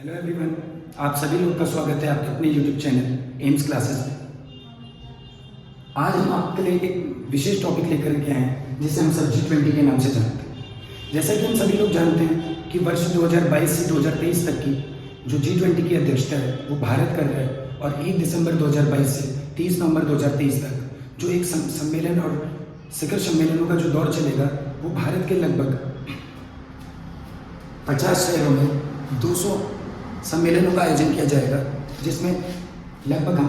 Hello everyone, आप सभी लोग का स्वागत है आपके अपने यूट्यूब चैनल एम्स क्लासेस में। आज हम आपके लिए एक विशेष टॉपिक लेकर के आए हैं जिसे हम सब G20 के नाम से जानते हैं। जैसा कि हम सभी लोग जानते हैं कि वर्ष 2022 से 2023 तक की जो G20 की अध्यक्षता है वो भारत कर रहा है, और 1 दिसंबर 2022 से 30 नवंबर 2023 तक जो एक सम्मेलन और शिखर सम्मेलनों का जो दौर चलेगा वो भारत के लगभग 50 शहरों में 200 सम्मेलनों का आयोजन किया जाएगा, जिसमें लगभग हम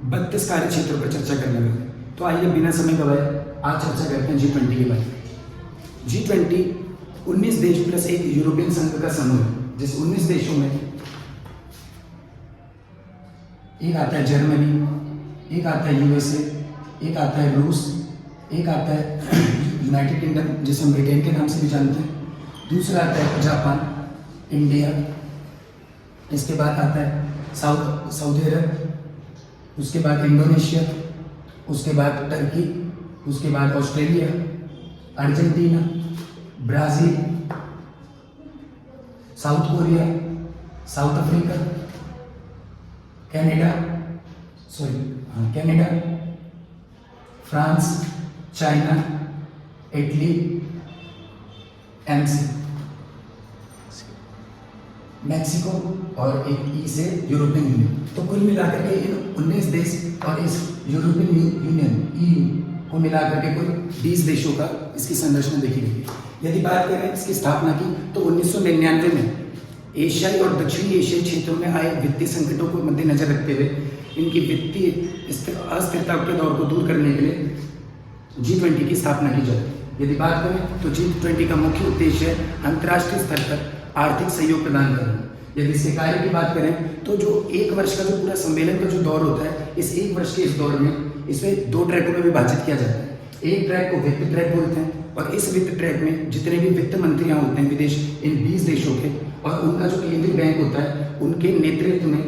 32 कार्य क्षेत्रों पर चर्चा करने वाले हैं। तो आइए बिना समय गवाए आज चर्चा करते हैं G20 के बारे में। G20 19 देश प्लस एक यूरोपियन संघ का समूह है, जिस 19 देशों में एक आता है जर्मनी, एक आता है यूएसए, एक आता है रूस, एक आता है यूनाइटेड किंगडम जिसे हम ब्रिटेन के नाम से भी जानते हैं, दूसरा आता है जापान, इंडिया, इसके बाद आता है सऊदी अरब, उसके बाद इंडोनेशिया, उसके बाद टर्की, उसके बाद Australia, Argentina, Brazil, south Korea, south Africa, Canada, France, China, Italy, MC, Mexico और एक ई से यूरोपियन यूनियन। तो कुल मिलाकर के इन 19 देश और इस यूरोपियन यूनियन EU को मिलाकर के कुल 20 देशों का इसकी संरचना देखी गई है। यदि बात करें इसकी स्थापना की तो 1999 में एशियाई और दक्षिणी एशियाई क्षेत्रों में आए वित्तीय संकटों को मद्देनजर रखते हुए इनकी वित्तीय अस्थिरता के दौर को दूर करने के लिए G20 की स्थापना की जाती है। यदि बात करें तो G20 का मुख्य उद्देश्य है अंतर्राष्ट्रीय स्तर पर आर्थिक सहयोग प्रदान करना। यदि इसके कार्य की बात करें तो जो एक वर्ष का जो पूरा सम्मेलन का जो दौर होता है, इस एक वर्ष के इस दौर में इसमें 2 ट्रैकों में विभाजित किया जाता है। एक ट्रैक को वित्त ट्रैक बोलते हैं, और इस वित्त ट्रैक में जितने भी वित्त मंत्रियां होते हैं विदेश इन 20 देशों के, और उनका जो केंद्रीय बैंक होता है उनके नेतृत्व में,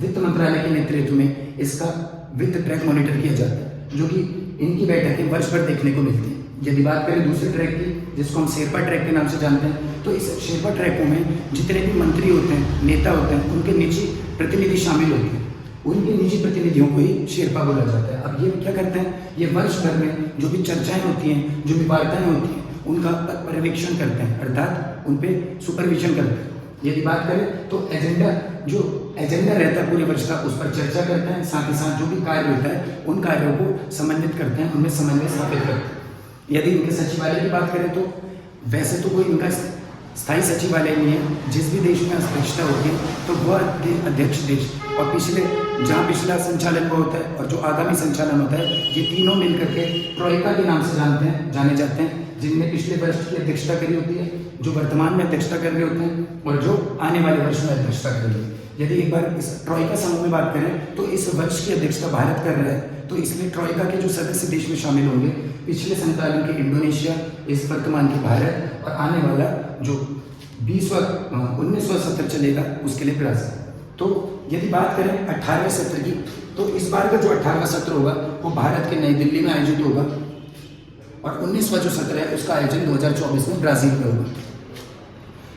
वित्त मंत्रालय के नेतृत्व में इसका वित्त ट्रैक मॉनिटर किया जाता है, जो कि इनकी बैठकें वर्ष भर देखने को मिलती है। यदि बात करें दूसरे ट्रैक की, जिसको हम शेरपा ट्रैक के नाम से जानते हैं, तो इस शेरपा ट्रैकों में जितने भी मंत्री होते हैं, नेता होते हैं, उनके निजी प्रतिनिधि शामिल होते हैं। उनके निजी प्रतिनिधियों को ही शेरपा बोला जाता है। अब ये क्या करते हैं, ये वर्ष भर में जो भी चर्चाएं होती हैं, जो भी वार्ताएं होती हैं, उनका पर्यवेक्षण करते हैं, अर्थात उन पर सुपरविजन करते हैं। यदि बात करें तो एजेंडा रहता है पूरे वर्ष का, उस पर चर्चा करते हैं। साथ ही साथ जो भी कार्य होता है उन कार्यों को समन्वित करते हैं, उनमें समन्वय स्थापित करते हैं। यदि इनके सचिवालय की बात करें तो वैसे तो कोई इनका स्थायी सचिवालय नहीं है। जिस भी देश में अध्यक्षता होती है तो वह अध्यक्ष देश, और जहाँ पिछला संचालन वो होता है और जो आगामी संचालन होता है, ये तीनों मिलकर के ट्रोइका के नाम से जाने जाते हैं, जिनमें पिछले वर्ष की अध्यक्षता करी होती है, जो वर्तमान में अध्यक्षता कर रहे होते हैं, और जो आने वाले वर्ष में अध्यक्षता कर रहे हैं। यदि एक बार इस ट्रोइका समूह में बात करें तो इस वर्ष की अध्यक्षता भारत कर रहा है, तो इसलिए ट्रोइका के जो सदस्य देश में शामिल होंगे, पिछले संचालन के इंडोनेशिया, इस वर्तमान की भारत, और आने वाला जो 19वां सत्र चलेगा उसके लिए ब्राज़ील। तो यदि बात करें 18वें सत्र की, तो इस बार का जो 18वां सत्र होगा वो भारत के नई दिल्ली में आयोजित होगा, और 19वां जो सत्र है उसका आयोजन 2024 में ब्राज़ील में होगा।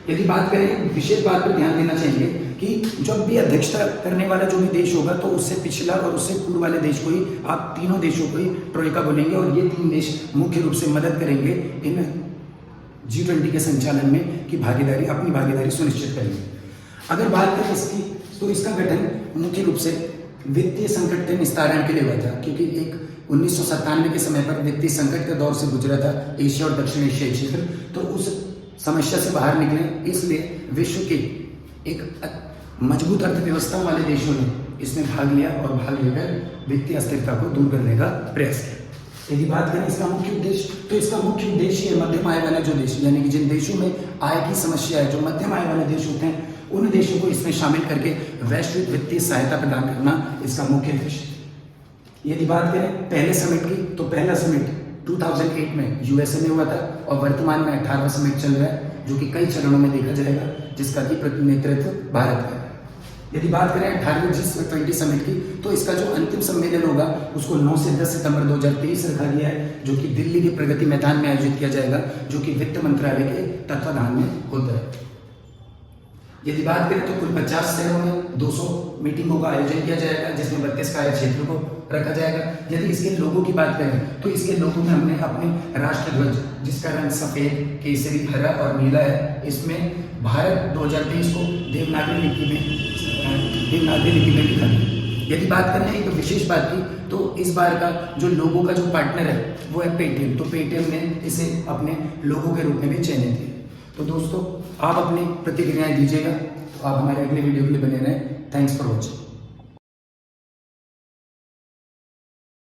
यदि बात करें, विशेष बात पर ध्यान देना चाहिए कि जब भी अध्यक्षता करने वाला जो भी देश होगा तो उससे पिछला और उससे पूर्व वाले देश को ही, आप तीनों देशों को ही ट्रोइका बोलेंगे, और ये 3 देश मुख्य रूप से मदद करेंगे इन G20 के संचालन में कि अपनी भागीदारी सुनिश्चित करेंगे। अगर बात करें इसकी, तो इसका गठन मुख्य रूप से वित्तीय संकट के निस्तारण के लिए हुआ था, क्योंकि 1997 के समय पर वित्तीय संकट के दौर से गुजरा था एशिया और दक्षिण एशियाई क्षेत्र। तो उस समस्या से बाहर निकले, इसलिए विश्व के एक मजबूत अर्थव्यवस्था वाले देशों ने इसमें भाग लिया, और भाग लेकर वित्तीय अस्थिरता को दूर करने का प्रयास किया। यदि बात करें इसका मुख्य उद्देश्य, तो इसका मुख्य उद्देश्य है मध्यम आय वाले जो देश, यानी कि जिन देशों में आय की समस्या है, जो मध्यम आय वाले देश होते हैं, उन देशों को इसमें शामिल करके वैश्विक वित्तीय सहायता प्रदान करना इसका मुख्य उद्देश्य। यदि बात करें पहले समिट की, तो पहला समिट 2008 में यूएसए में हुआ था, और वर्तमान में 18वां समिट चल रहा है, जो कि कई चरणों में देखा जाएगा, जिसका कि नेतृत्व भारत का है। यदि बात करें 18वीं G20 समिट की, तो इसका जो अंतिम सम्मेलन होगा उसको 9 से 10 सितंबर 2023 रखा गया है, जो कि दिल्ली के प्रगति मैदान में आयोजित किया जाएगा, जो कि वित्त मंत्रालय के तत्वाधान में होता है। यदि बात करें तो कुल 50 शहरों में 200 मीटिंगों का आयोजन किया जाएगा, जिसमें 32 कार्य क्षेत्रों को रखा जाएगा। यदि इसके लोगों की बात करें तो इसके लोगों में हमने अपने राष्ट्र ध्वज, जिसका रंग सफ़ेद, केसरी, हरा और नीला है, इसमें भारत 2023 को देवनागरी लिपि में लिखा है। यदि बात करें एक तो विशेष बात की, तो इस बार का जो लोगों का जो पार्टनर है वो है पेटीएम। तो पेटीएम ने इसे अपने लोगों के रूप में भी चयनित किया। तो दोस्तों, आप अपनी प्रतिक्रियाएं दीजिएगा। तो आप हमारे अगले वीडियो के लिए बने रहें। Thanks for watching.